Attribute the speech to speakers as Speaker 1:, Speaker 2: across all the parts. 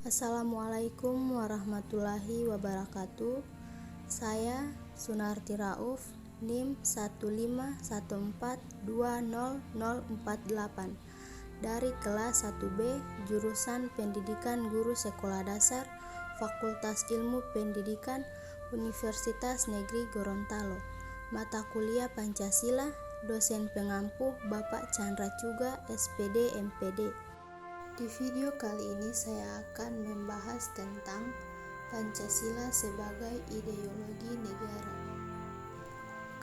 Speaker 1: Assalamualaikum warahmatullahi wabarakatuh. Saya Sunarti Rauf, NIM 151420048 dari kelas 1B jurusan Pendidikan Guru Sekolah Dasar Fakultas Ilmu Pendidikan Universitas Negeri Gorontalo. Mata kuliah Pancasila, dosen pengampu Bapak Chandra Chuga, SPD MPD. Di video kali ini saya akan membahas tentang Pancasila sebagai ideologi negara.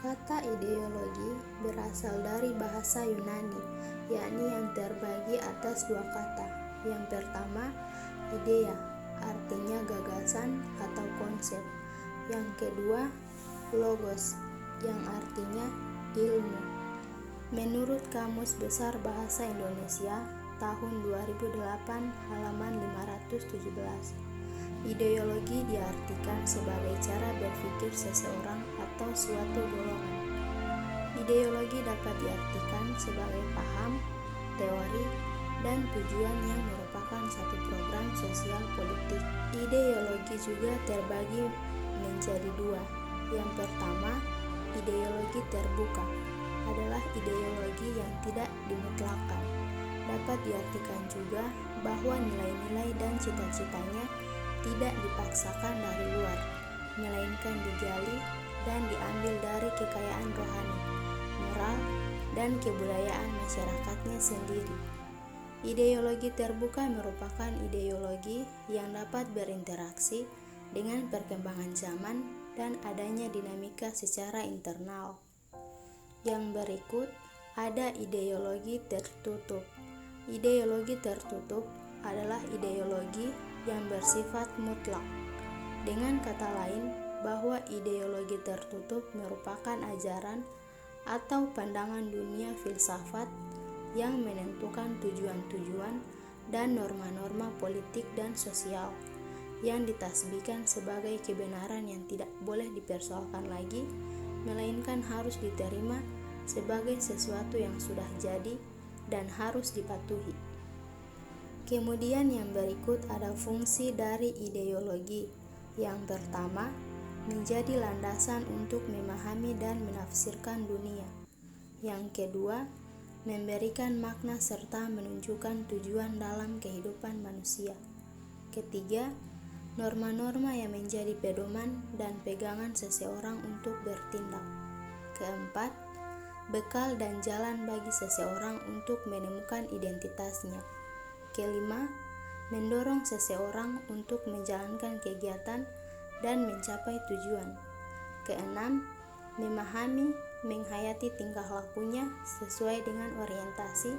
Speaker 1: Kata ideologi berasal dari bahasa Yunani, yakni yang terbagi atas dua kata. Yang pertama, idea, artinya gagasan atau konsep. Yang kedua, logos, yang artinya ilmu. Menurut Kamus Besar Bahasa Indonesia tahun 2008 halaman 517, ideologi diartikan sebagai cara berpikir seseorang atau suatu golongan. Ideologi dapat diartikan sebagai paham, teori, dan tujuan yang merupakan satu program sosial politik. Ideologi juga terbagi menjadi dua. Yang pertama, ideologi terbuka adalah ideologi yang tidak dimutlakkan. Dapat diartikan juga bahwa nilai-nilai dan cita-citanya tidak dipaksakan dari luar, melainkan digali dan diambil dari kekayaan rohani, moral, dan kebudayaan masyarakatnya sendiri. Ideologi terbuka merupakan ideologi yang dapat berinteraksi dengan perkembangan zaman dan adanya dinamika secara internal. Yang berikut ada ideologi tertutup. Ideologi tertutup adalah ideologi yang bersifat mutlak. Dengan kata lain, bahwa ideologi tertutup merupakan ajaran atau pandangan dunia filsafat yang menentukan tujuan-tujuan dan norma-norma politik dan sosial yang ditasbihkan sebagai kebenaran yang tidak boleh dipersoalkan lagi, melainkan harus diterima sebagai sesuatu yang sudah jadi dan harus dipatuhi. Kemudian yang berikut ada fungsi dari ideologi. Yang pertama, menjadi landasan untuk memahami dan menafsirkan dunia. Yang kedua, memberikan makna serta menunjukkan tujuan dalam kehidupan manusia. Ketiga, norma-norma yang menjadi pedoman dan pegangan seseorang untuk bertindak. Keempat, bekal dan jalan bagi seseorang untuk menemukan identitasnya. Kelima, mendorong seseorang untuk menjalankan kegiatan dan mencapai tujuan. Keenam, memahami, menghayati tingkah lakunya sesuai dengan orientasi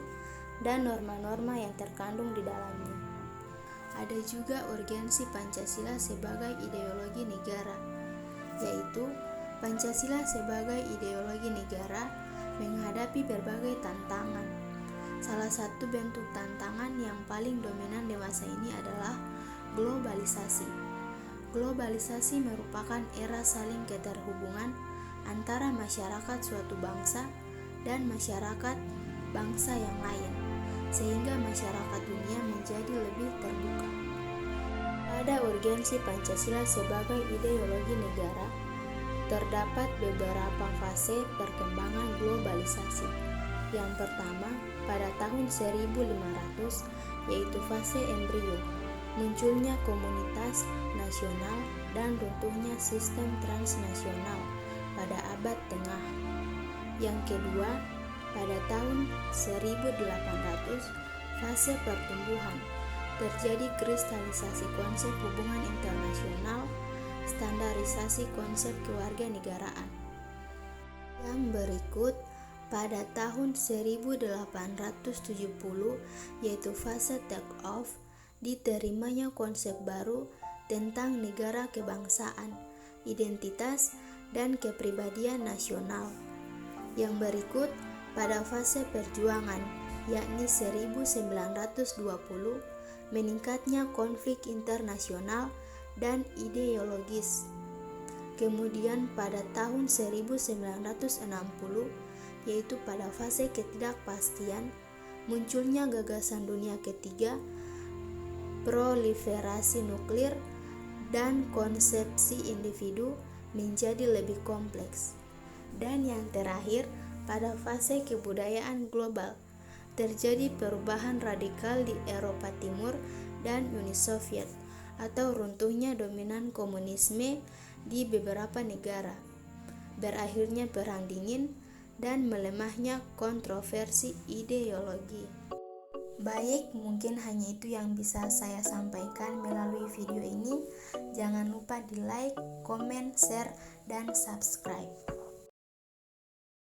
Speaker 1: dan norma-norma yang terkandung di dalamnya. Ada juga urgensi Pancasila sebagai ideologi negara, yaitu Pancasila sebagai ideologi negara menghadapi berbagai tantangan. Salah satu bentuk tantangan yang paling dominan di masa ini adalah globalisasi. Globalisasi merupakan era saling keterhubungan antara masyarakat suatu bangsa dan masyarakat bangsa yang lain, sehingga masyarakat dunia menjadi lebih terbuka. Pada urgensi Pancasila sebagai ideologi negara, terdapat beberapa fase perkembangan globalisasi. Yang pertama, pada tahun 1500, yaitu fase embrio, munculnya komunitas nasional dan runtuhnya sistem transnasional pada abad tengah. Yang kedua, pada tahun 1800, fase pertumbuhan, terjadi kristalisasi konsep hubungan internasional, standarisasi konsep kewarganegaraan. Yang berikut, pada tahun 1870, yaitu fase take off, diterimanya konsep baru tentang negara kebangsaan, identitas, dan kepribadian nasional. Yang berikut, pada fase perjuangan, yakni 1920, meningkatnya konflik internasional dan ideologis. Kemudian pada tahun 1960, yaitu pada fase ketidakpastian, munculnya gagasan dunia ketiga proliferasi nuklir, dan konsepsi individu menjadi lebih kompleks. Dan yang terakhir, pada fase kebudayaan global, terjadi perubahan radikal di Eropa Timur dan Uni Soviet, atau runtuhnya dominan komunisme di beberapa negara, berakhirnya Perang Dingin, dan melemahnya kontroversi ideologi. Baik, mungkin hanya itu yang bisa saya sampaikan melalui video ini. Jangan lupa di like, komen, share, dan subscribe.